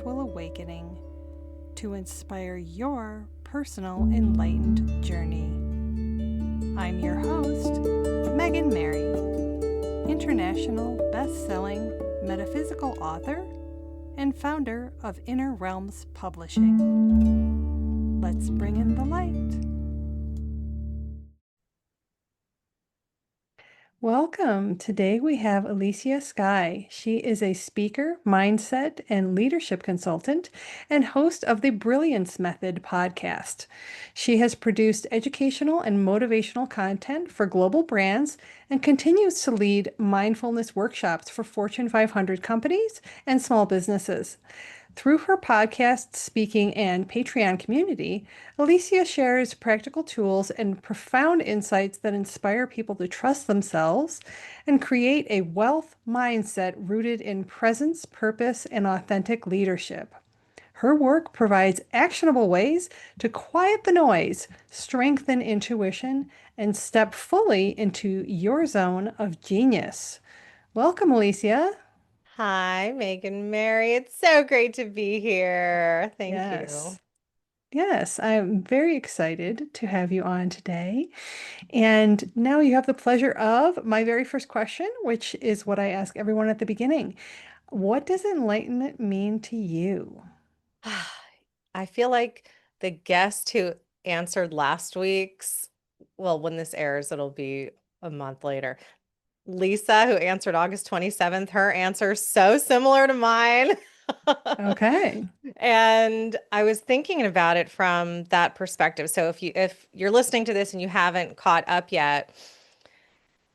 spiritual awakening to inspire your personal enlightened journey. I'm your host, Megan Mary, international best-selling metaphysical author and founder of Inner Realms Publishing. Let's bring in the light. Welcome. Today we have Elysia Skye. She is a speaker, mindset, and leadership consultant and host of the Brilliance Method Podcast. She has produced educational and motivational content for global brands and continues to lead mindfulness workshops for Fortune 500 companies and small businesses. Through her podcast, speaking, and Patreon community, Alicia shares practical tools and profound insights that inspire people to trust themselves and create a wealth mindset rooted in presence, purpose, and authentic leadership. Her work provides actionable ways to quiet the noise, strengthen intuition, and step fully into your zone of genius. Welcome, Alicia. Hi, Megan Mary. It's so great to be here. Thank you. Yes, I'm very excited to have you on today. And now you have the pleasure of my very first question, which is what I ask everyone at the beginning. What does enlightenment mean to you? I feel like the guest who answered last week's, well, when this airs, it'll be a month later. Lisa, who answered August 27th, her answer is so similar to mine. Okay. And I was thinking about it from that perspective. So if you're listening to this and you haven't caught up yet,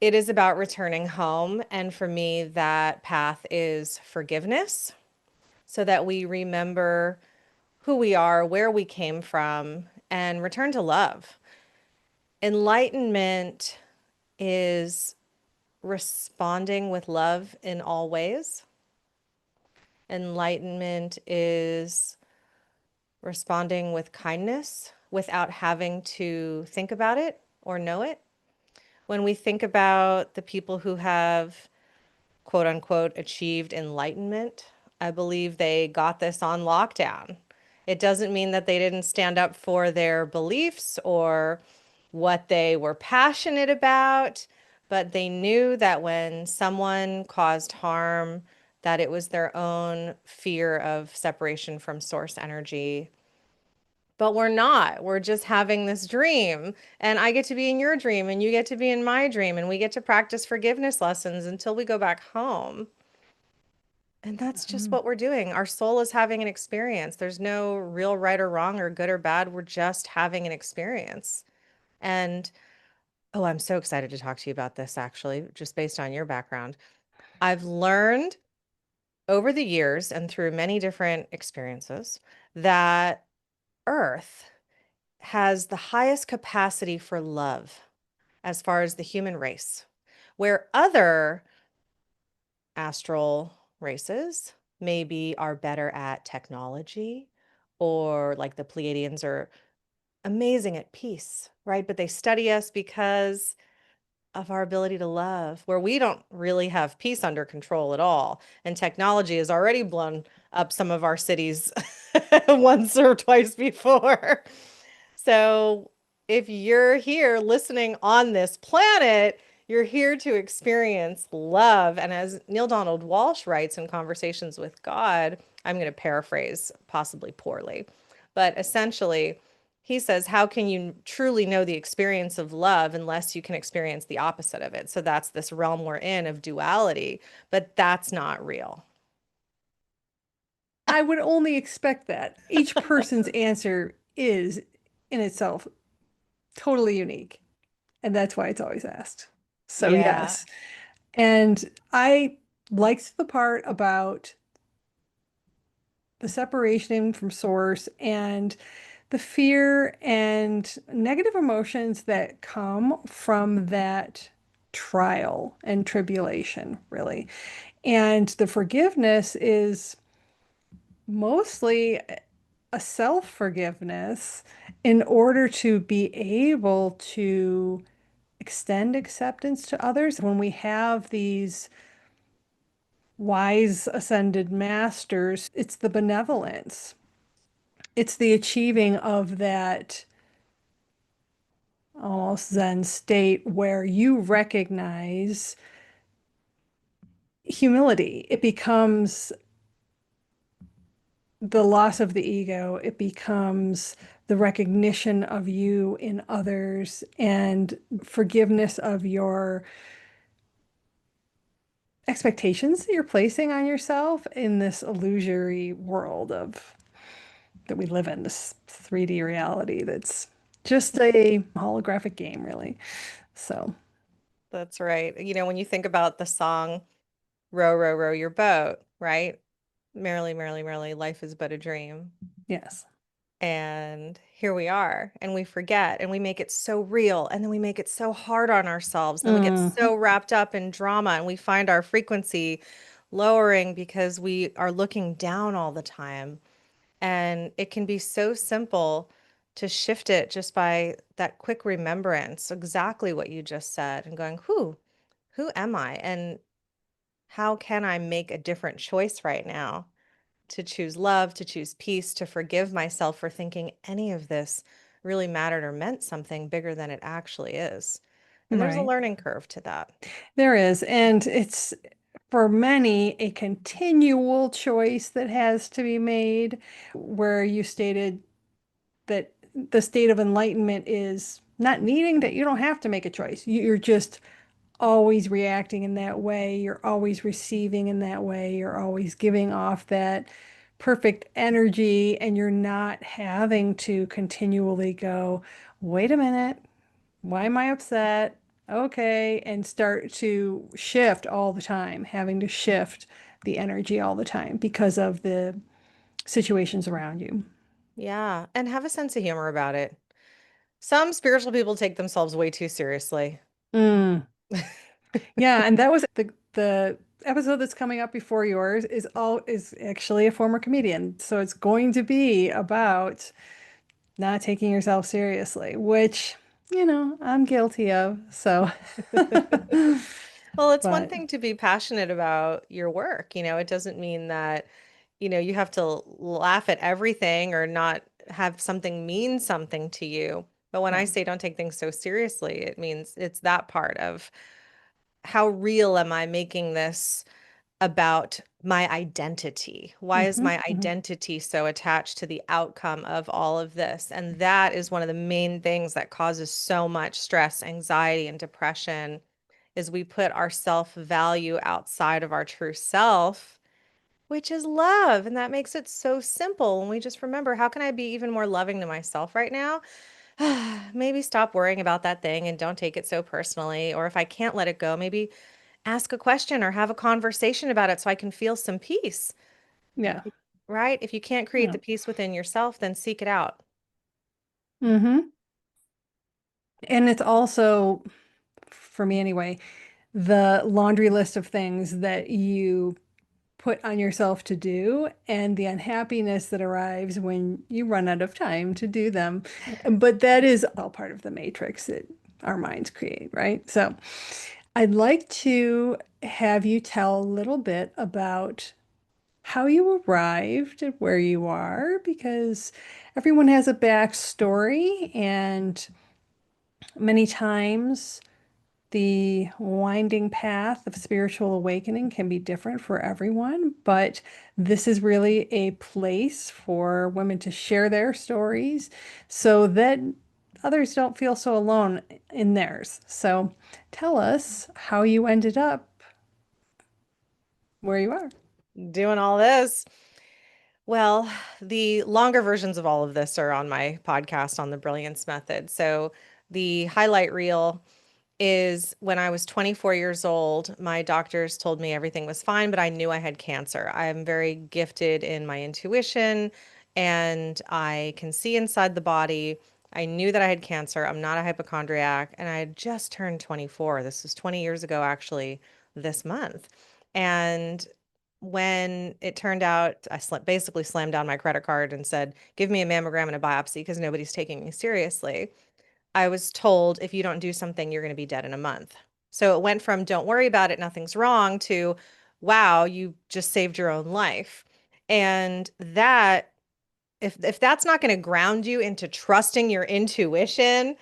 it is about returning home. And for me, that path is forgiveness so that we remember who we are, where we came from, and return to love. Enlightenment is responding with love in all ways. Enlightenment is responding with kindness without having to think about it or know it. When we think about the people who have, quote unquote, achieved enlightenment, I believe they got this on lockdown. It doesn't mean that they didn't stand up for their beliefs or what they were passionate about, but they knew that when someone caused harm, that it was their own fear of separation from source energy. But we're not. We're just having this dream. And I get to be in your dream, and you get to be in my dream, and we get to practice forgiveness lessons until we go back home. And that's just Mhm. what we're doing. Our soul is having an experience. There's no real right or wrong or good or bad. We're just having an experience. And oh, I'm so excited to talk to you about this actually, just based on your background. I've learned over the years and through many different experiences that Earth has the highest capacity for love as far as the human race, where other astral races maybe are better at technology, or like the Pleiadians are amazing at peace, right? But they study us because of our ability to love, where we don't really have peace under control at all. And technology has already blown up some of our cities once or twice before. So if you're here listening on this planet, you're here to experience love. And as Neil Donald Walsh writes in Conversations with God, I'm going to paraphrase possibly poorly, but essentially, he says, how can you truly know the experience of love unless you can experience the opposite of it? So that's this realm we're in of duality, but that's not real. I would only expect that. Each person's answer is in itself totally unique. And that's why it's always asked. So, Yeah. yes. And I liked the part about the separation from source and the fear and negative emotions that come from that trial and tribulation, really. And the forgiveness is mostly a self-forgiveness in order to be able to extend acceptance to others when we have these wise ascended masters, it's the benevolence. It's the achieving of that almost Zen state where you recognize humility. It becomes the loss of the ego, it becomes the recognition of you in others and forgiveness of your expectations that you're placing on yourself in this illusory world of that we live in, this 3D reality that's just a holographic game, really. So, That's right. When you think about the song Row, Row, Row Your Boat, right? Merrily, merrily, merrily, life is but a dream. yes. And here we are, and we forget, and we make it so real, and then we make it so hard on ourselves. And then we get Hmm. so wrapped up in drama, and we find our frequency lowering because we are looking down all the time. And it can be so simple to shift it just by that quick remembrance, exactly what you just said, and going, who am I? And how can I make a different choice right now? To choose love, to choose peace, to forgive myself for thinking any of this really mattered or meant something bigger than it actually is. And there's a Right. learning curve to that. There is. And it's for many a continual choice that has to be made, where you stated that the state of enlightenment is not needing that you don't have to make a choice. You're just always reacting in that way. You're always receiving in that way. You're always giving off that perfect energy, and you're not having to continually go, wait a minute, why am I upset? Okay, and start to shift all the time, having to shift the energy all the time because of the situations around you. Yeah. And have a sense of humor about it. Some spiritual people take themselves way too seriously. Mm. Yeah, and that was the episode that's coming up before yours is actually a former comedian. So it's going to be about not taking yourself seriously, which, I'm guilty of. So Well, it's one but thing to be passionate about your work. It doesn't mean that, you have to laugh at everything or not have something mean something to you. But when I yeah. say don't take things so seriously, it means it's that part of how real am I making this about my identity? Why is Hmm. my Hmm. identity so attached to the outcome of all of this? And that is one of the main things that causes so much stress, anxiety, and depression is we put our self-value outside of our true self, which is love. And that makes it so simple when we just remember, how can I be even more loving to myself right now? Maybe stop worrying about that thing and don't take it so personally. Or if I can't let it go, maybe ask a question or have a conversation about it so I can feel some peace, Yeah. right? If you can't create Yeah. the peace within yourself, then seek it out. Hmm. And it's also, for me anyway, the laundry list of things that you put on yourself to do and the unhappiness that arrives when you run out of time to do them. But that is all part of the matrix that our minds create, right? So I'd like to have you tell a little bit about how you arrived at where you are, because everyone has a backstory, and many times the winding path of spiritual awakening can be different for everyone, but this is really a place for women to share their stories so that others don't feel so alone in theirs. So tell us how you ended up where you are. Doing all this. Well, the longer versions of all of this are on my podcast on the Brilliance Method. So the highlight reel is when I was 24 years old, my doctors told me everything was fine, but I knew I had cancer. I am very gifted in my intuition and I can see inside the body. I knew that I had cancer. I'm not a hypochondriac, and I had just turned 24. This was 20 years ago, actually, this month. And when it turned out, I basically slammed down my credit card and said, give me a mammogram and a biopsy because nobody's taking me seriously. I was told if you don't do something, you're going to be dead in a month. So it went from don't worry about it, nothing's wrong to wow, you just saved your own life. And that if that's not going to ground you into trusting your intuition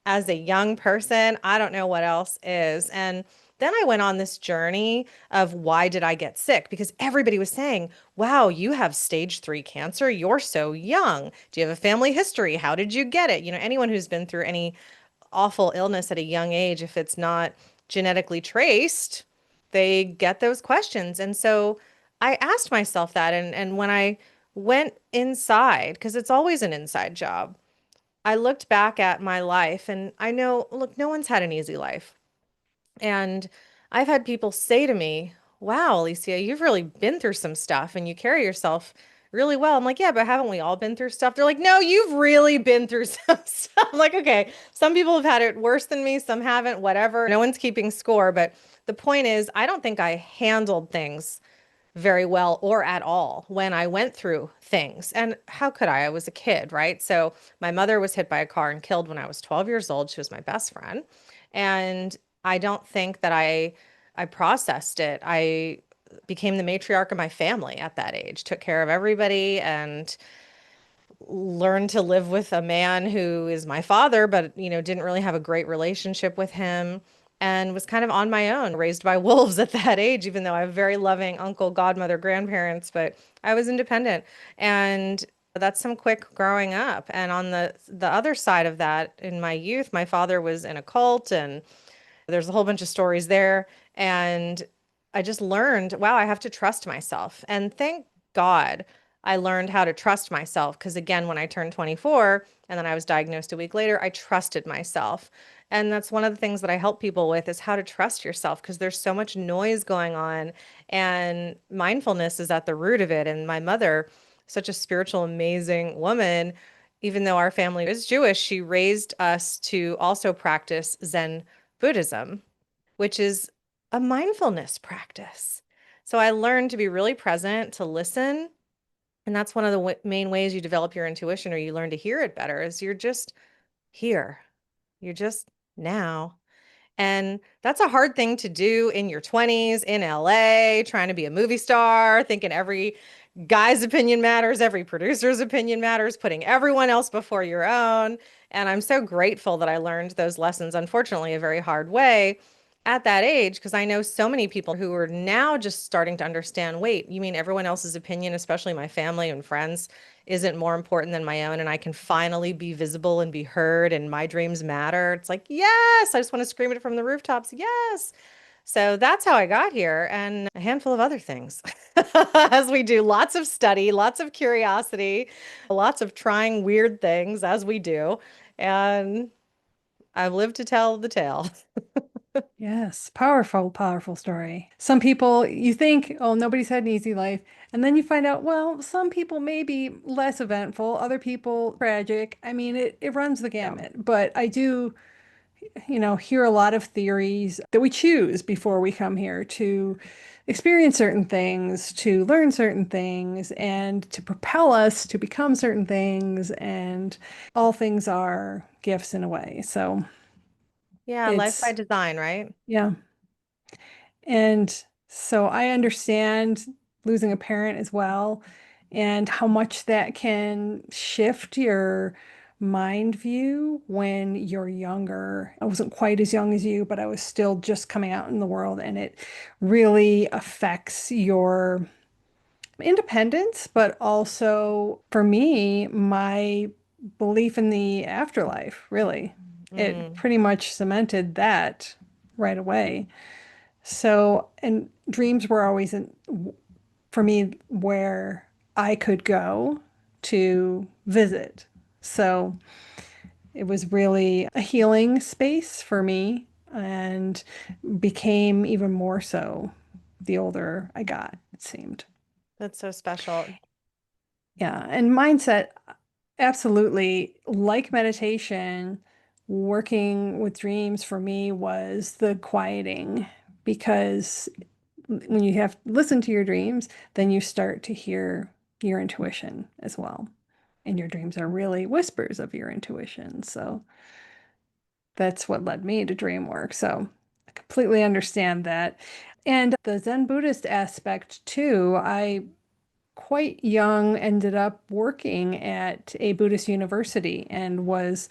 as a young person, I don't know what else is. And then I went on this journey of why did I get sick? Because everybody was saying, wow, you have stage 3 cancer. You're so young. Do you have a family history? How did you get it? Anyone who's been through any awful illness at a young age, if it's not genetically traced, they get those questions. And so I asked myself that. And when I went inside, because it's always an inside job, I looked back at my life and I know, look, no one's had an easy life. And I've had people say to me, wow, Alicia, you've really been through some stuff and you carry yourself really well. I'm like, yeah, but haven't we all been through stuff? They're like, no, you've really been through some stuff. I'm like, okay, some people have had it worse than me, some haven't, whatever. No one's keeping score. But the point is, I don't think I handled things very well or at all when I went through things. And how could I? I was a kid, right? So my mother was hit by a car and killed when I was 12 years old. She was my best friend. And I don't think that I processed it. I became the matriarch of my family at that age, took care of everybody and learned to live with a man who is my father, but didn't really have a great relationship with him and was kind of on my own, raised by wolves at that age, even though I have very loving uncle, godmother, grandparents, but I was independent. And that's some quick growing up. And on the other side of that, in my youth, my father was in a cult and there's a whole bunch of stories there. And I just learned, wow, I have to trust myself. And thank God I learned how to trust myself. Because again, when I turned 24 and then I was diagnosed a week later, I trusted myself. And that's one of the things that I help people with is how to trust yourself because there's so much noise going on and mindfulness is at the root of it. And my mother, such a spiritual, amazing woman, even though our family is Jewish, she raised us to also practice Zen Buddhism, which is a mindfulness practice. So I learned to be really present, to listen. And that's one of the main ways you develop your intuition or you learn to hear it better is you're just here. You're just now. And that's a hard thing to do in your 20s in LA, trying to be a movie star, thinking every guy's opinion matters, every producer's opinion matters, putting everyone else before your own. And I'm so grateful that I learned those lessons, unfortunately, a very hard way at that age, because I know so many people who are now just starting to understand, wait, you mean everyone else's opinion, especially my family and friends, isn't more important than my own, and I can finally be visible and be heard, and my dreams matter. It's like, yes, I just want to scream it from the rooftops. Yes. So that's how I got here, and a handful of other things. As we do lots of study, lots of curiosity, lots of trying weird things as we do. And I've lived to tell the tale. Yes, powerful, powerful story. Some people, you think, oh, nobody's had an easy life. And then you find out, well, some people may be less eventful, other people tragic. I mean, it runs the Yeah. gamut. But I do, hear a lot of theories that we choose before we come here to experience certain things, to learn certain things, and to propel us to become certain things. And all things are gifts in a way. So Yeah, life by it's, design, right? yeah. And so I understand losing a parent as well and how much that can shift your mind view when you're younger. I wasn't quite as young as you, but I was still just coming out in the world, and it really affects your independence, but also for me, my belief in the afterlife, really. It Mm, pretty much cemented that right away. So, and dreams were always for me where I could go to visit. So it was really a healing space for me and became even more so the older I got, it seemed. that's so special. Yeah. And mindset, absolutely. Like meditation, working with dreams for me was the quieting because when you have listen to your dreams, then you start to hear your intuition as well. And your dreams are really whispers of your intuition. So that's what led me to dream work. So completely understand that. And the Zen Buddhist aspect too, I quite young ended up working at a Buddhist university and was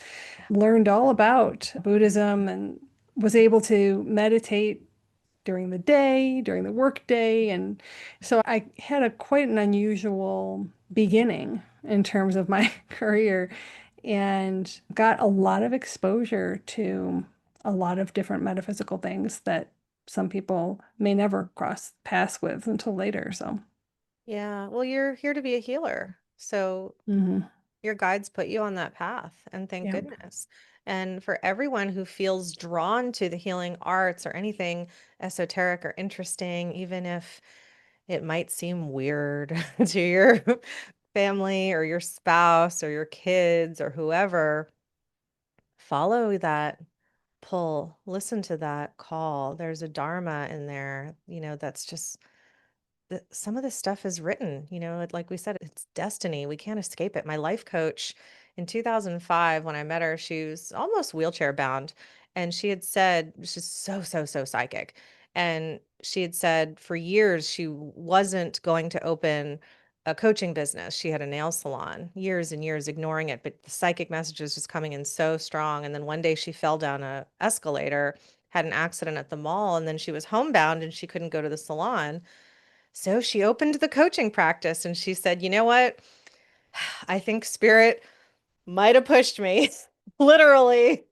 learned all about Buddhism and was able to meditate during the day, during the workday. And so I had a quite an unusual beginning in terms of my career and got a lot of exposure to a lot of different metaphysical things that some people may never cross paths with until later. So, Yeah, well, you're here to be a healer. So mhm. your guides put you on that path, and thank Yeah. goodness. And for everyone who feels drawn to the healing arts or anything esoteric or interesting, even if it might seem weird to your family or your spouse or your kids or whoever, follow that pull, listen to that call. There's a dharma in there, that's just some of this stuff is written, like we said, it's destiny. We can't escape it. My life coach in 2005, when I met her, she was almost wheelchair bound. And she had said, she's so, so, so psychic. And she had said for years she wasn't going to open a coaching business. She had a nail salon, years and years ignoring it, but the psychic messages just coming in so strong. And then one day she fell down a escalator, had an accident at the mall, and then she was homebound and she couldn't go to the salon. So she opened the coaching practice and she said, you know what? I think spirit might have pushed me literally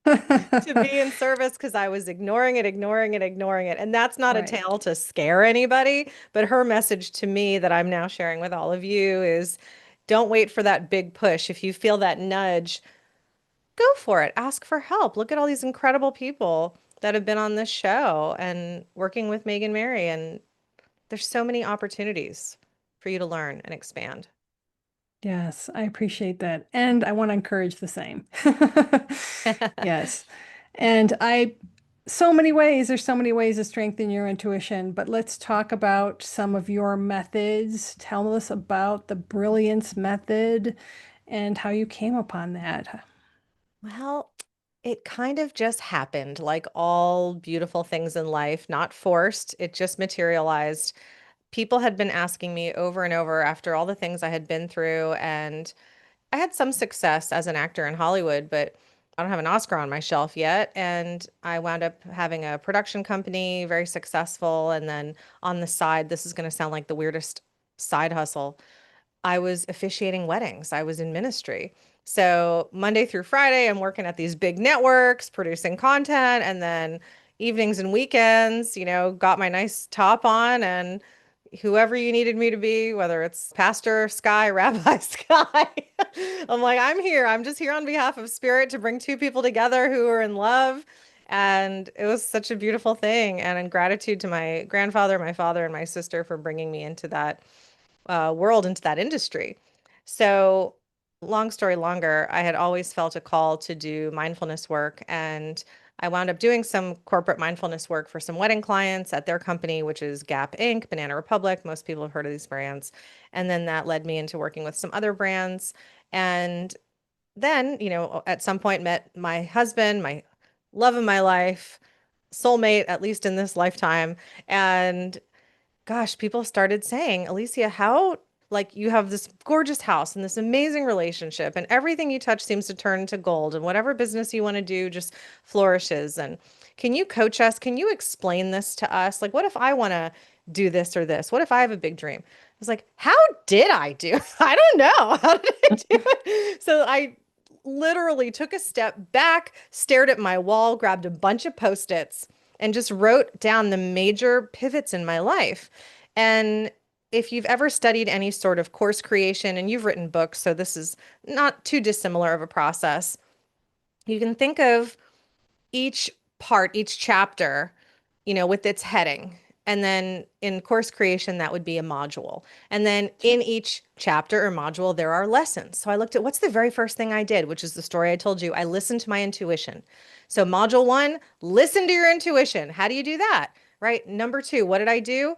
to be in service because I was ignoring it, ignoring it, ignoring it. And that's not a Right. tale to scare anybody, but her message to me that I'm now sharing with all of you is don't wait for that big push. If you feel that nudge, go for it. Ask for help. Look at all these incredible people that have been on this show and working with Megan Mary, and there's so many opportunities for you to learn and expand. Yes, I appreciate that. And I want to encourage the same. Yes. And so many ways, there's so many ways to strengthen your intuition, but let's talk about some of your methods. Tell us about the Brilliance Method and how you came upon that. Well, it kind of just happened, like all beautiful things in life, not forced. It just materialized. People had been asking me over and over after all the things I had been through, and I had some success as an actor in Hollywood, but I don't have an Oscar on my shelf yet. And I wound up having a production company, very successful. And then on the side, this is going to sound like the weirdest side hustle. I was officiating weddings. I was in ministry. So Monday through Friday, I'm working at these big networks, producing content, and then evenings and weekends, got my nice top on and whoever you needed me to be, whether it's Pastor Skye, Rabbi Skye. I'm like, I'm here. I'm just here on behalf of Spirit to bring two people together who are in love. And it was such a beautiful thing. And in gratitude to my grandfather, my father, and my sister for bringing me into that world, into that industry. So, long story longer, I had always felt a call to do mindfulness work. And I wound up doing some corporate mindfulness work for some wedding clients at their company, which is Gap Inc., Banana Republic. Most people have heard of these brands. And then that led me into working with some other brands. And then, at some point, met my husband, my love of my life, soulmate, at least in this lifetime. And gosh, people started saying, Alicia, how like you have this gorgeous house and this amazing relationship, and everything you touch seems to turn to gold, and whatever business you want to do just flourishes. And can you coach us? Can you explain this to us? Like, what if I want to do this or this? What if I have a big dream? I was like, how did I do? I don't know. How did I do it? So I literally took a step back, stared at my wall, grabbed a bunch of post-its, and just wrote down the major pivots in my life. And if you've ever studied any sort of course creation, and you've written books, so this is not too dissimilar of a process, you can think of each part, each chapter, with its heading. And then in course creation, that would be a module. And then in each chapter or module, there are lessons. So I looked at what's the very first thing I did, which is the story I told you. I listened to my intuition. So module one, listen to your intuition. How do you do that? Right? Number two, what did I do?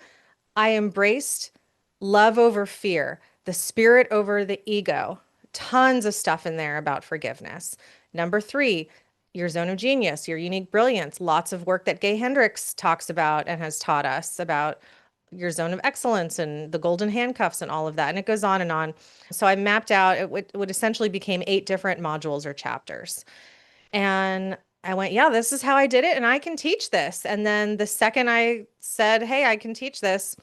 I embraced love over fear, the spirit over the ego. Tons of stuff in there about forgiveness. Number three, your zone of genius, your unique brilliance, lots of work that Gay Hendricks talks about and has taught us about your zone of excellence and the golden handcuffs and all of that. And it goes on and on. So I mapped out, it would essentially became 8 different modules or chapters. And I went, yeah, this is how I did it. And I can teach this. And then the second I said, hey, I can teach this,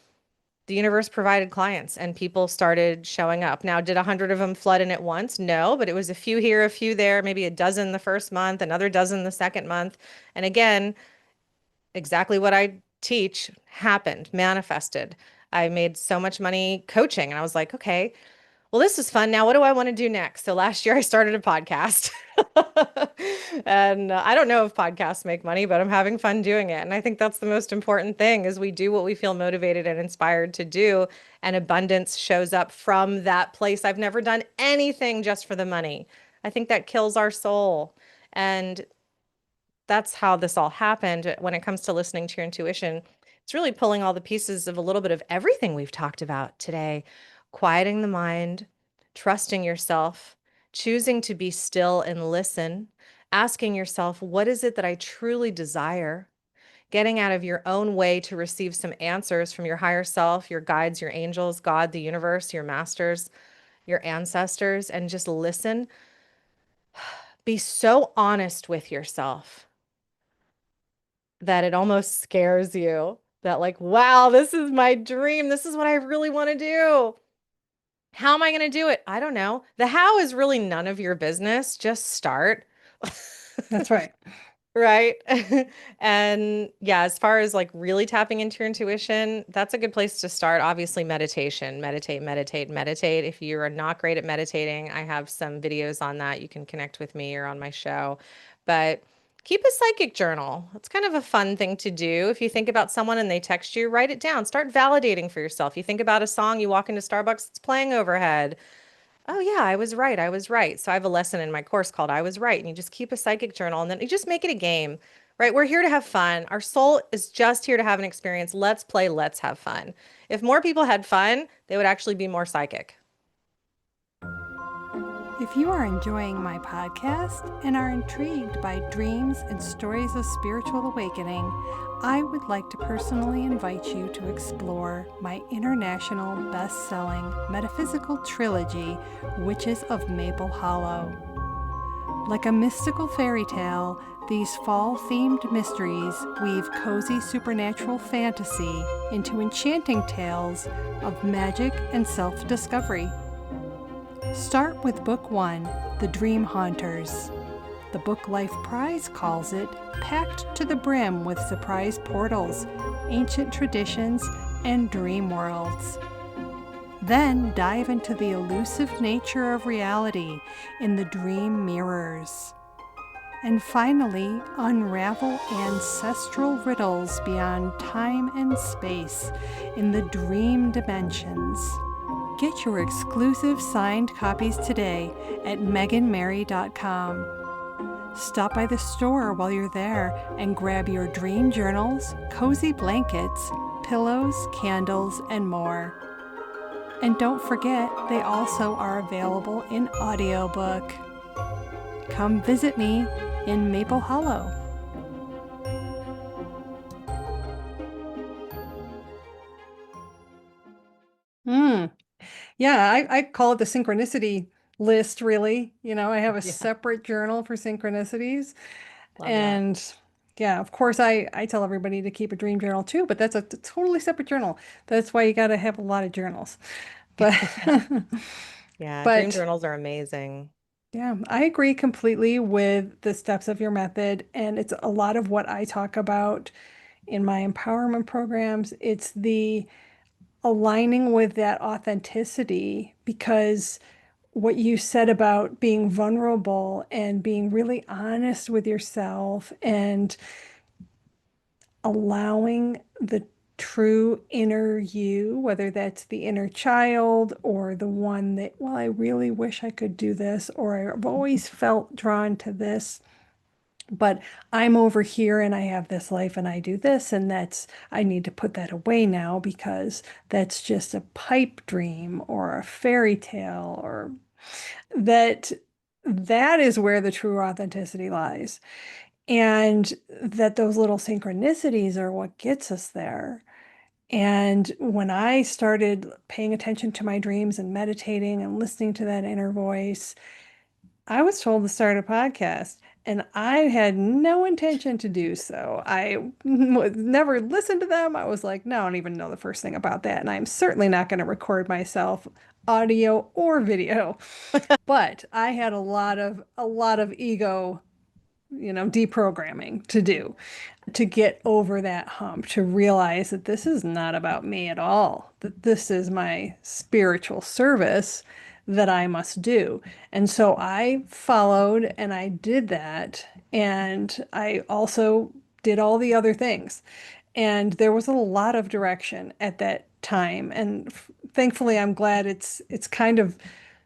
the universe provided clients and people started showing up. Now, did 100 of them flood in at once? No, but it was a few here, a few there, maybe a dozen the first month, another dozen the second month. And again, exactly what I teach happened, manifested. I made so much money coaching and I was like, okay, well, this is fun. Now, what do I want to do next? So last year I started a podcast. And I don't know if podcasts make money, but I'm having fun doing it. And I think that's the most important thing is we do what we feel motivated and inspired to do, and abundance shows up from that place. I've never done anything just for the money. I think that kills our soul. And that's how this all happened. When it comes to listening to your intuition, it's really pulling all the pieces of a little bit of everything we've talked about today, quieting the mind, trusting yourself, choosing to be still and listen, asking yourself, what is it that I truly desire? Getting out of your own way to receive some answers from your higher self, your guides, your angels, God, the universe, your masters, your ancestors, and just listen. Be so honest with yourself that it almost scares you that, like, wow, this is my dream. This is what I really want to do. How am I going to do it? I don't know. The how is really none of your business. Just start. That's right. Right. And yeah, as far as like really tapping into your intuition, that's a good place to start. Obviously, meditation, meditate, meditate, meditate. If you are not great at meditating, I have some videos on that. You can connect with me or on my show. But keep a psychic journal. It's kind of a fun thing to do. If you think about someone and they text you, write it down. Start validating for yourself. You think about a song, you walk into Starbucks, it's playing overhead. Oh, yeah, I was right. I was right. So I have a lesson in my course called I Was Right. And you just keep a psychic journal and then you just make it a game, right? We're here to have fun. Our soul is just here to have an experience. Let's play. Let's have fun. If more people had fun, they would actually be more psychic. If you are enjoying my podcast and are intrigued by dreams and stories of spiritual awakening, I would like to personally invite you to explore my international best-selling metaphysical trilogy, Witches of Maple Hollow. Like a mystical fairy tale, these fall-themed mysteries weave cozy supernatural fantasy into enchanting tales of magic and self-discovery. Start with Book 1, The Dream Haunters. The Book Life Prize calls it packed to the brim with surprise portals, ancient traditions, and dream worlds. Then dive into the elusive nature of reality in the dream mirrors. And finally, unravel ancestral riddles beyond time and space in the dream dimensions. Get your exclusive signed copies today at meganmary.com. Stop by the store while you're there and grab your dream journals, cozy blankets, pillows, candles, and more. And don't forget, they also are available in audiobook. Come visit me in Maple Hollow. Yeah, I call it the synchronicity list, really. I have a Yeah, separate journal for synchronicities. love that. And yeah, of course, I tell everybody to keep a dream journal too, but that's a totally separate journal. That's why you got to have a lot of journals. But, Yeah, dream but journals are amazing. yeah, I agree completely with the steps of your method. And it's a lot of what I talk about in my empowerment programs. It's the aligning with that authenticity because what you said about being vulnerable and being really honest with yourself and allowing the true inner you, whether that's the inner child or the one that, well, I really wish I could do this, or I've always felt drawn to this, but I'm over here and I have this life and I do this, and I need to put that away now because that's just a pipe dream or a fairy tale, or that that is where the true authenticity lies. And that those little synchronicities are what gets us there. And when I started paying attention to my dreams and meditating and listening to that inner voice, I was told to start a podcast, and I had no intention to do so. I never listened to them. I was like, no, I don't even know the first thing about that. And I'm certainly not going to record myself, audio or video. But I had a lot of ego, deprogramming to do to get over that hump, to realize that this is not about me at all, that this is my spiritual service that I must do. And so I followed and I did that. And I also did all the other things. And there was a lot of direction at that time. And thankfully, I'm glad it's kind of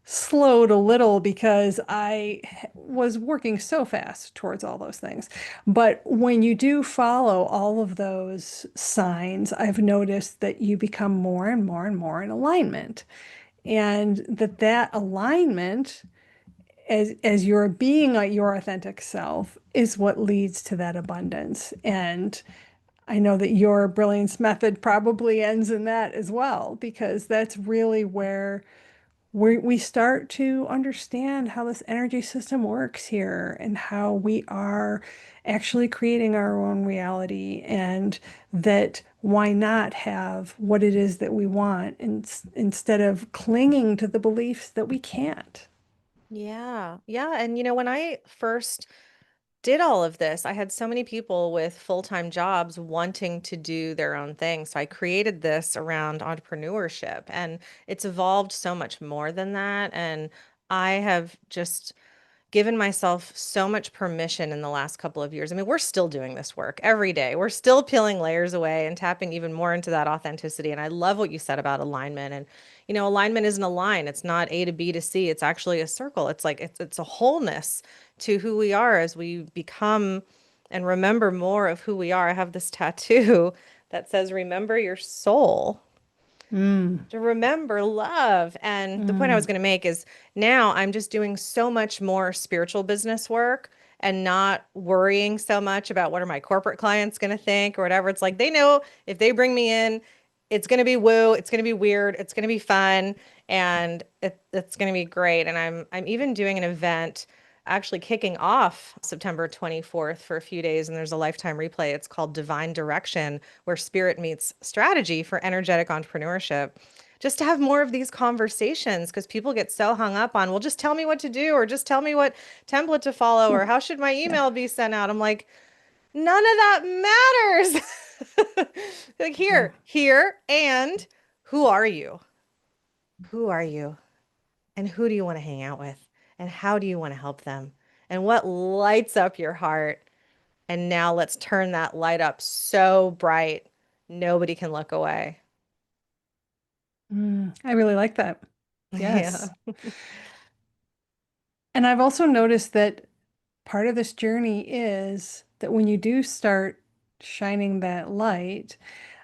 slowed a little because I was working so fast towards all those things. But when you do follow all of those signs, I've noticed that you become more and more and more in alignment. And that alignment, as you're being your authentic self, is what leads to that abundance. And I know that your brilliance method probably ends in that as well, because that's really where we start to understand how this energy system works here and how we are actually creating our own reality, and that why not have what it is that we want instead of clinging to the beliefs that we can't. Yeah. Yeah. And when I first did all of this, I had so many people with full-time jobs wanting to do their own thing. So I created this around entrepreneurship, and it's evolved so much more than that. And I have just given myself so much permission in the last couple of years. I mean, we're still doing this work every day. We're still peeling layers away and tapping even more into that authenticity. And I love what you said about alignment. And, alignment isn't a line. It's not A to B to C. It's actually a circle. It's like it's a wholeness to who we are as we become and remember more of who we are. I have this tattoo that says, "Remember your soul." Mm, To remember love. And the point I was mm, going to make is now I'm just doing so much more spiritual business work and not worrying so much about what are my corporate clients going to think or whatever. It's like they know if they bring me in, it's going to be woo, it's going to be weird, it's going to be fun, and it's going to be great. And I'm even doing an event actually kicking off September 24th for a few days, and there's a lifetime replay. It's called Divine Direction, where spirit meets strategy for energetic entrepreneurship, just to have more of these conversations, because people get so hung up on, well, just tell me what to do, or just tell me what template to follow, or how should my yeah. email be sent out. I'm like, none of that matters. Like, Yeah. here, and who are you? Who are you? And who do you want to hang out with? And how do you want to help them? And what lights up your heart? And now let's turn that light up so bright, nobody can look away. I really like that. Yeah. Yes. And I've also noticed that part of this journey is that when you do start shining that light,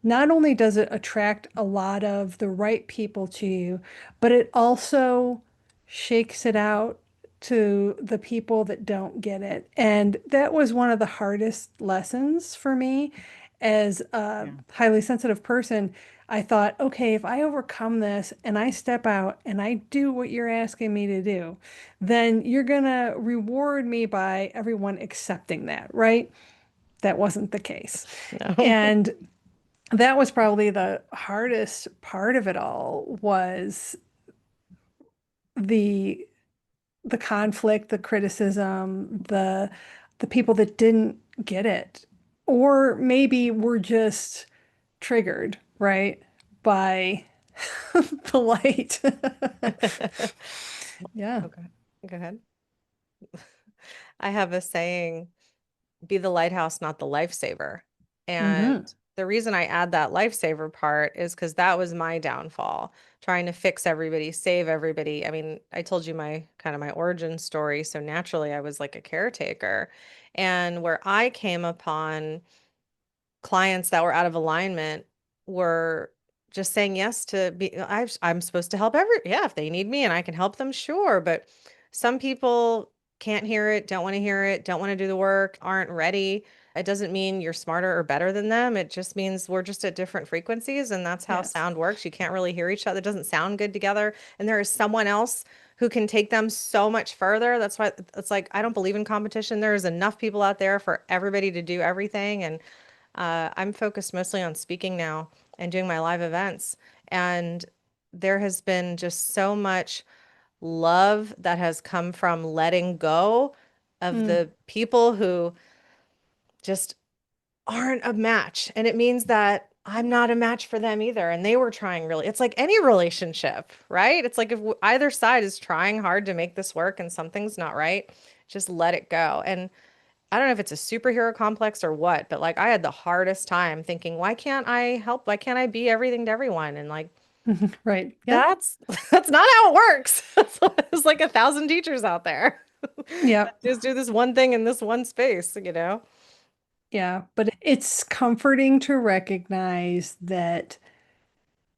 not only does it attract a lot of the right people to you, but it also shakes it out to the people that don't get it. And that was one of the hardest lessons for me as a Yeah. highly sensitive person. I thought, okay, if I overcome this and I step out and I do what you're asking me to do, then you're gonna reward me by everyone accepting that, right? That wasn't the case. No. And that was probably the hardest part of it all, was the the conflict, the criticism, the people that didn't get it, or maybe were just triggered, right, by the light. Yeah. Okay. Go ahead. I have a saying, be the lighthouse, not the lifesaver. And Hmm. the reason I add that lifesaver part is because that was my downfall, trying to fix everybody, save everybody. I mean, I told you my kind of my origin story. So naturally, I was like a caretaker. And where I came upon clients that were out of alignment were just saying yes to be, I'm supposed to help yeah, if they need me and I can help them, sure. But Some people can't hear it, don't want to hear it, don't want to do the work, aren't ready. It doesn't mean you're smarter or better than them. It just means we're just at different frequencies, and that's how Yes. sound works. You can't really hear each other. It doesn't sound good together. And there is someone else who can take them so much further. That's why it's like I don't believe in competition. There's enough people out there for everybody to do everything. And I'm focused mostly on speaking now and doing my live events. And there has been just so much love that has come from letting go of Mm. the people who just aren't a match. And it means that I'm not a match for them either. And they were trying really, it's like any relationship, right? It's like if either side is trying hard to make this work and something's not right, just let it go. And I don't know if it's a superhero complex or what, but like I had the hardest time thinking, why can't I help? Why can't I be everything to everyone? And like, Right. Yep. that's that's not how it works. There's like 1,000 teachers out there that Yep. just do this one thing in this one space, you know? Yeah. But it's comforting to recognize that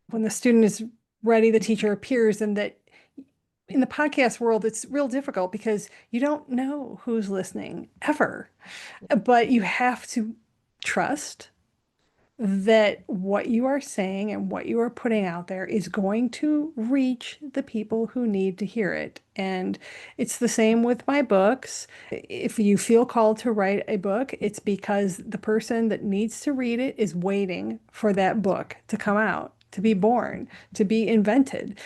when the student is ready, the teacher appears, and that in the podcast world, it's real difficult because you don't know who's listening ever. But you have to trust that what you are saying and what you are putting out there is going to reach the people who need to hear it. And it's the same with my books. If you feel called to write a book, it's because the person that needs to read it is waiting for that book to come out, to be born, to be invented.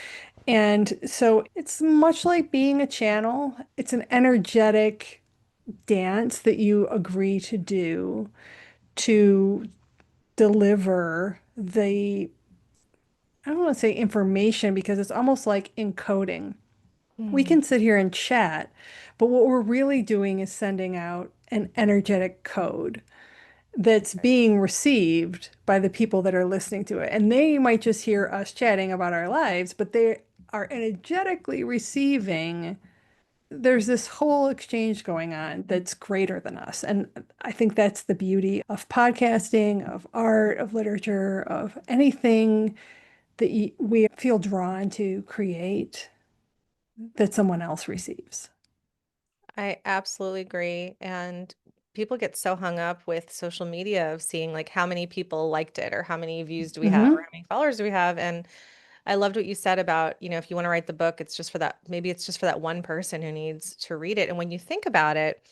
And so it's much like being a channel. It's an energetic dance that you agree to do to deliver the, I don't want to say information because it's almost like encoding. We Hmm. can sit here and chat, but what we're really doing is sending out an energetic code that's being received by the people that are listening to it. And they might just hear us chatting about our lives, but they are energetically receiving. There's this whole exchange going on that's greater than us. And I think that's the beauty of podcasting, of art, of literature, of anything that we feel drawn to create that someone else receives. I absolutely agree. And people get so hung up with social media of seeing like how many people liked it or how many views do we have or Hmm. how many followers do we have. And I loved what you said about, if you want to write the book, it's just for that, maybe it's just for that one person who needs to read it. And when you think about it,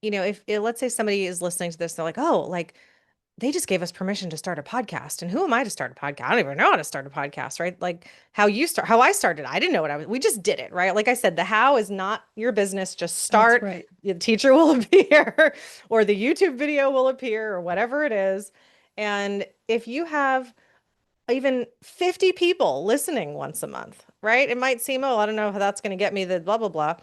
if let's say somebody is listening to this, they're like, oh, like they just gave us permission to start a podcast. And who am I to start a podcast? I don't even know how to start a podcast, right? Like how I started. I didn't know what we just did it, right? Like I said, the how is not your business. Just That's start. right. The teacher will appear or the YouTube video will appear or whatever it is. And if you have even 50 people listening once a month, right? It might seem, oh, I don't know how that's going to get me the blah, blah, blah.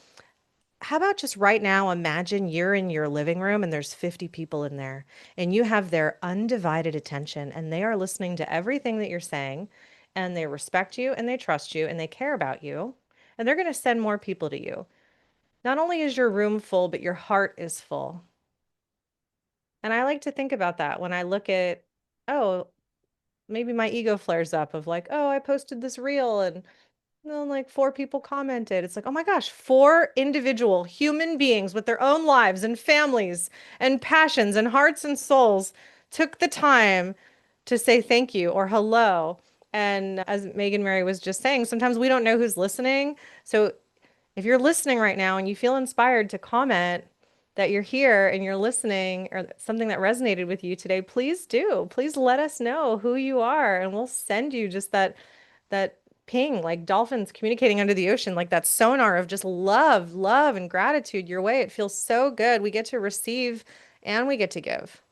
How about just right now, imagine you're in your living room and there's 50 people in there and you have their undivided attention and they are listening to everything that you're saying and they respect you and they trust you and they care about you and they're going to send more people to you. Not only is your room full, but your heart is full. And I like to think about that when I look at, oh, maybe my ego flares up of like, oh, I posted this reel and like four people commented. It's like, oh my gosh, four individual human beings with their own lives and families and passions and hearts and souls took the time to say thank you or hello. And as Megan Mary was just saying, sometimes we don't know who's listening. So if you're listening right now and you feel inspired to comment that you're here and you're listening or something that resonated with you today, please do. Please let us know who you are and we'll send you just that ping like dolphins communicating under the ocean, like that sonar of just love and gratitude your way. It feels so good. We get to receive and we get to give.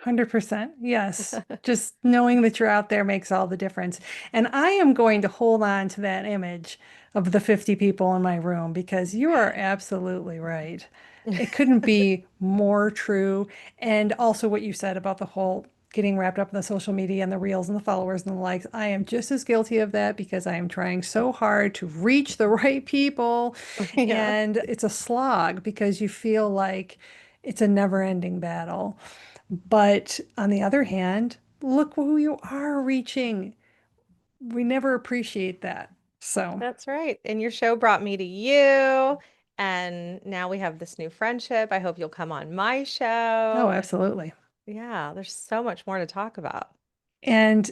100%. Yes. Just knowing that you're out there makes all the difference. And I am going to hold on to that image of the 50 people in my room because you are absolutely right. It couldn't be more true. And also what you said about the whole getting wrapped up in the social media and the reels and the followers and the likes. I am just as guilty of that because I am trying so hard to reach the right people. Yeah. And it's a slog because you feel like it's a never-ending battle. But on the other hand, look who you are reaching. We never appreciate that. So, That's right. And your show brought me to you. And now we have this new friendship. I hope you'll come on my oh, show. absolutely. Yeah, there's so much more to talk about. And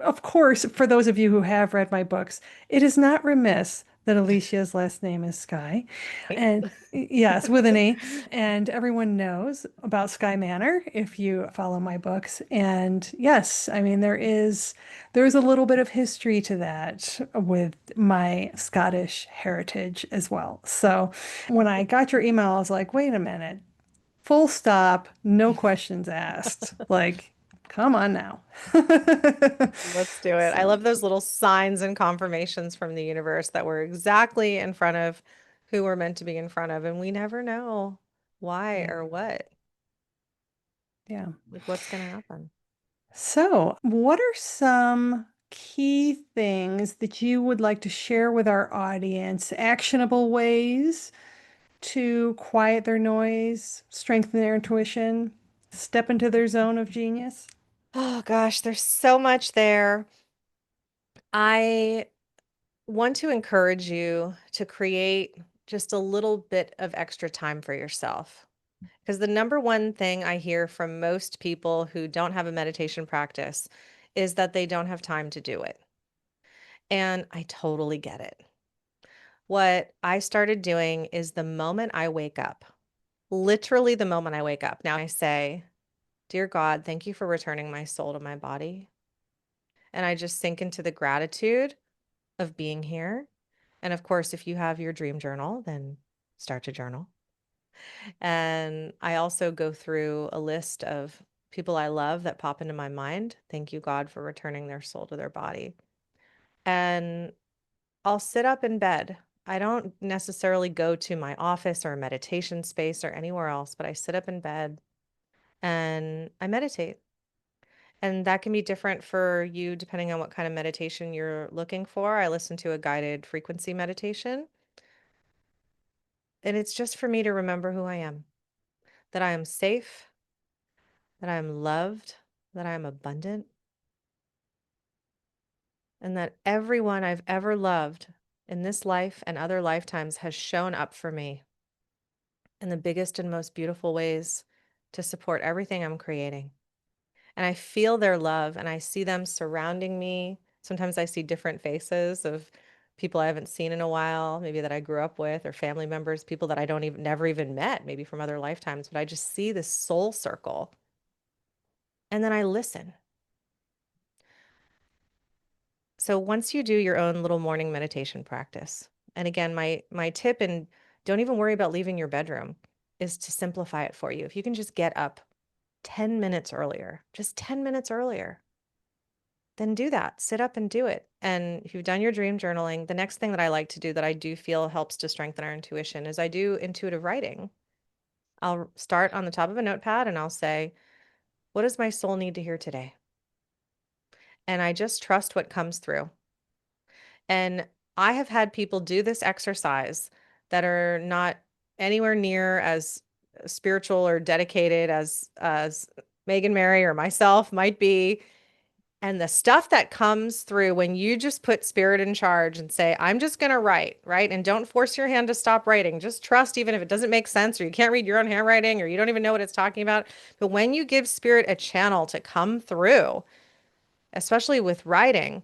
of course, for those of you who have read my books, it is not remiss that Alicia's last name is Skye. And yes, with an E. And everyone knows about Skye Manor if you follow my books. And yes, I mean there's a little bit of history to that with my Scottish heritage as well. So when I got your email, I was like, wait a minute. Full stop, no questions asked. Like, come on now. Let's do it. I So, love those little signs and confirmations from the universe that we're exactly in front of who we're meant to be in front of, and we never know why yeah, or what, yeah. like what's going to happen. So, what are some key things that you would like to share with our audience? Actionable ways to quiet their noise, strengthen their intuition, step into their zone of genius? Oh gosh, there's so much there. I want to encourage you to create just a little bit of extra time for yourself. Because the number one thing I hear from most people who don't have a meditation practice is that they don't have time to do it. And I totally get it. What I started doing is the moment I wake up, literally the moment I wake up, now I say, Dear God, thank you for returning my soul to my body. And I just sink into the gratitude of being here. And of course, if you have your dream journal, then start to journal. And I also go through a list of people I love that pop into my mind. Thank you, God, for returning their soul to their body. And I'll sit up in bed. I don't necessarily go to my office or a meditation space or anywhere else, but I sit up in bed and I meditate. And that can be different for you depending on what kind of meditation you're looking for. I listen to a guided frequency meditation, and it's just for me to remember who I am, that I am safe, that I am loved, that I am abundant, and that everyone I've ever loved in this life and other lifetimes has shown up for me in the biggest and most beautiful ways to support everything I'm creating. And I feel their love and I see them surrounding me. Sometimes I see different faces of people I haven't seen in a while, maybe that I grew up with, or family members, people that I don't even never even met, maybe from other lifetimes, but I just see this soul circle. And then I listen. So once you do your own little morning meditation practice, and again, my tip, and don't even worry about leaving your bedroom, is to simplify it for you. If you can just get up 10 minutes earlier, just 10 minutes earlier, then do that. Sit up and do it. And if you've done your dream journaling, the next thing that I like to do that I do feel helps to strengthen our intuition is I do intuitive writing. I'll start on the top of a notepad and I'll say, what does my soul need to hear today? And I just trust what comes through. And I have had people do this exercise that are not anywhere near as spiritual or dedicated as Megan Mary or myself might be. And the stuff that comes through when you just put spirit in charge and say, I'm just going to write, right? And don't force your hand to stop writing. Just trust, even if it doesn't make sense or you can't read your own handwriting or you don't even know what it's talking about. But when you give spirit a channel to come through, especially with writing,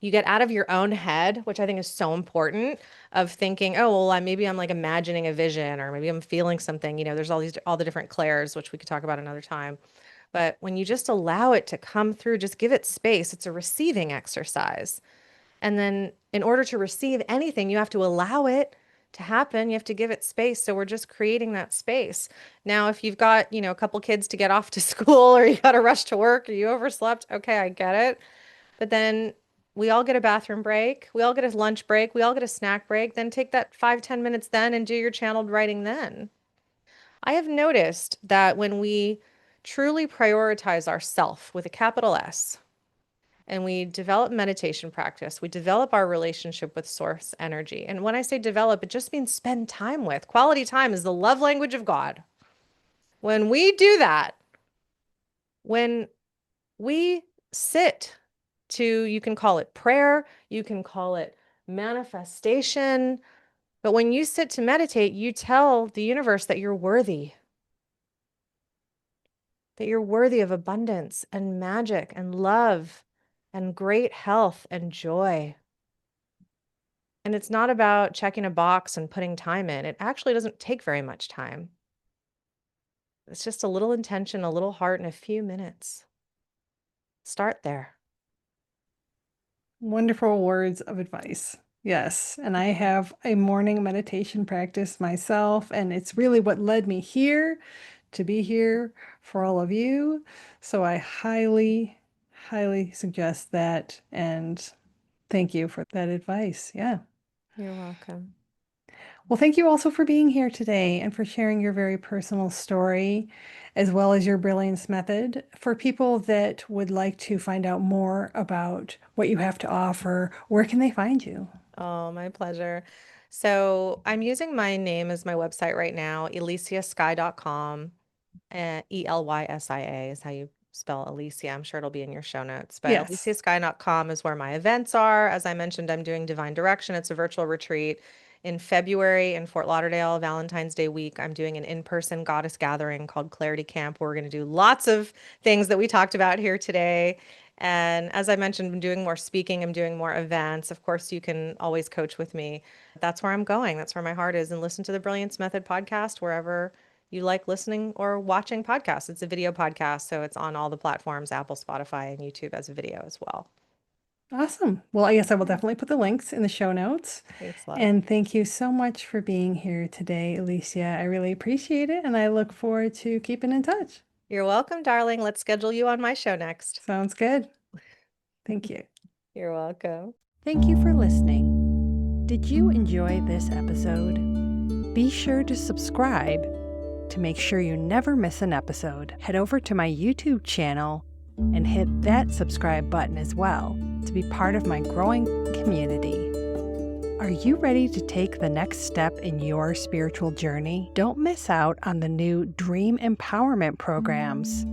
you get out of your own head, which I think is so important, of thinking, oh, well, maybe I'm like imagining a vision or maybe I'm feeling something. There's all the different clairs, which we could talk about another time. But when you just allow it to come through, just give it space. It's a receiving exercise. And then in order to receive anything, you have to allow it to happen. You have to give it space. So we're just creating that space. Now, if you've got, a couple kids to get off to school or you got to rush to work or you overslept, okay, I get it. But then we all get a bathroom break. We all get a lunch break. We all get a snack break. Then take that 5, 10 minutes then and do your channeled writing then. I have noticed that when we truly prioritize ourself with a capital S and we develop meditation practice, we develop our relationship with source energy. And when I say develop, it just means spend time with. Quality time is the love language of God. When we do that, when we sit to, you can call it prayer, you can call it manifestation. But when you sit to meditate, you tell the universe that you're worthy of abundance and magic and love and great health and joy. And it's not about checking a box and putting time in. It actually doesn't take very much time. It's just a little intention, a little heart, and a few minutes. Start there. Wonderful words of advice. Yes. And I have a morning meditation practice myself, and it's really what led me here to be here for all of you. So I highly, highly suggest that. And thank you for that advice. Yeah. You're welcome. Well, thank you also for being here today and for sharing your very personal story as well as your Brilliance Method. For people that would like to find out more about what you have to offer, where can they find you? Oh, my pleasure. So I'm using my name as my website right now, elysiaskye.com. Elysia is how you spell Alicia. I'm sure it'll be in your show notes. But Yes. elysiaskye.com is where my events are. As I mentioned, I'm doing Divine Direction. It's a virtual retreat in February in Fort Lauderdale, Valentine's Day week. I'm doing an in-person goddess gathering called Clarity Camp, where we're going to do lots of things that we talked about here today. And as I mentioned, I'm doing more speaking, I'm doing more events. Of course, you can always coach with me. That's where I'm going. That's where my heart is. And listen to the Brilliance Method podcast wherever you like listening or watching podcasts. It's a video podcast, so it's on all the platforms, Apple, Spotify, and YouTube as a video as well. Awesome. Well, yes, I will definitely put the links in the show notes. Thanks, love. And thank you so much for being here today, Alicia. I really appreciate it, and I look forward to keeping in touch. You're welcome, darling. Let's schedule you on my show next. Sounds good. Thank you. You're welcome. Thank you for listening. Did you enjoy this episode? Be sure to subscribe to make sure you never miss an episode. Head over to my YouTube channel and hit that subscribe button as well to be part of my growing community. Are you ready to take the next step in your spiritual journey? Don't miss out on the new Dream Empowerment programs.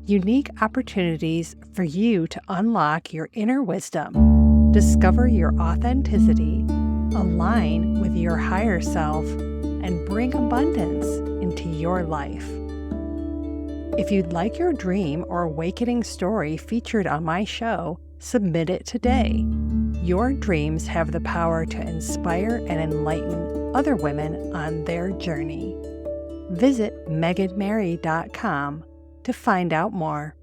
Unique opportunities for you to unlock your inner wisdom, discover your authenticity, align with your higher self, and bring abundance into your life. If you'd like your dream or awakening story featured on my show, submit it today. Your dreams have the power to inspire and enlighten other women on their journey. Visit meganmary.com to find out more.